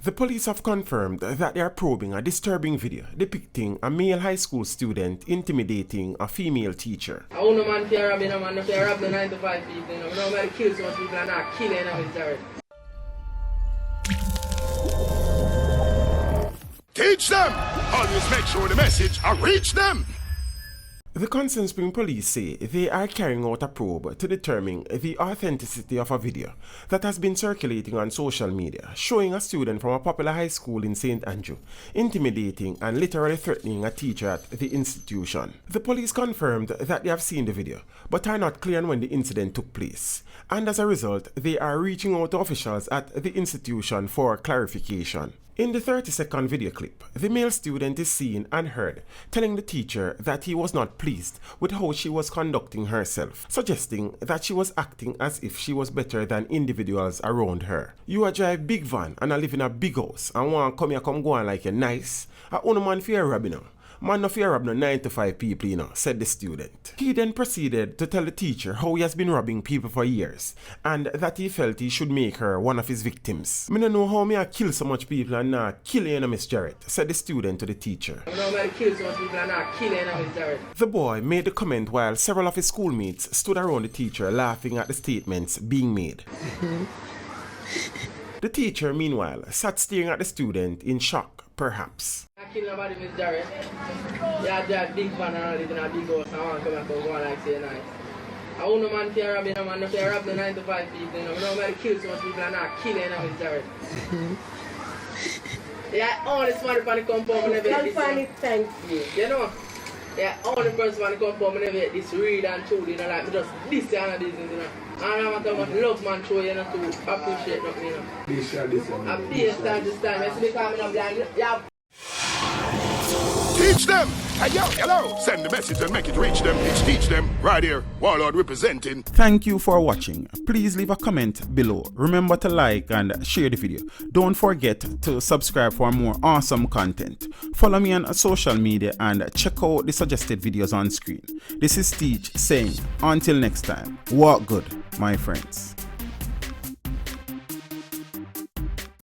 The police have confirmed that they are probing a disturbing video depicting a male high school student intimidating a female teacher. I want no man fear robbing, no man no fear rob the 9 to 5 people, you know. No man kill so much people and not killing them is direct. Teach them! Always make sure the message I reach them! The Constant Spring police say they are carrying out a probe to determine the authenticity of a video that has been circulating on social media showing a student from a popular high school in St. Andrew intimidating and literally threatening a teacher at the institution. The police confirmed that they have seen the video but are not clear on when the incident took place, and as a result they are reaching out to officials at the institution for clarification. In the 30-second video clip, the male student is seen and heard telling the teacher that he was not pleased with how she was conducting herself, suggesting that she was acting as if she was better than individuals around her. You a drive big van and I live in a big house and want come here come go on like you're nice. I own a man fear robbing now. Man no fear rob no 9 to 5 people, you know, said the student. He then proceeded to tell the teacher how he has been robbing people for years and that he felt he should make her one of his victims. Me no know how me I kill so much people and not kill you, Miss Jarrett, said the student to the teacher. I know man kill so much people and not killing them is direct. The boy made the comment while several of his schoolmates stood around the teacher laughing at the statements being made. The teacher, meanwhile, sat staring at the student in shock, perhaps. I kill nobody, Miss Jarrett. Yeah, I drive big van and I live in a big house and I want to come and go on like say nice. I want no man fear robbing, no man no fear rob the 9 to 5 people, you know. No man kill so much people and not killing them is direct. Yeah, only smart for the compound whenever I'll find it, thank you. You know? Yeah, only person for the compound whenever this real and true, you know, like me just this and this, you know. And I'm going to love man show you know to appreciate nothing, you know. This and this and I'm pleased this time. I see me coming up blind. Yeah. Teach them! Hey, yo, hello! Send the message and make it reach them. It's teach them right here. Warlord representing. Thank you for watching. Please leave a comment below. Remember to like and share the video. Don't forget to subscribe for more awesome content. Follow me on social media and check out the suggested videos on screen. This is Teach saying, until next time, walk good, my friends.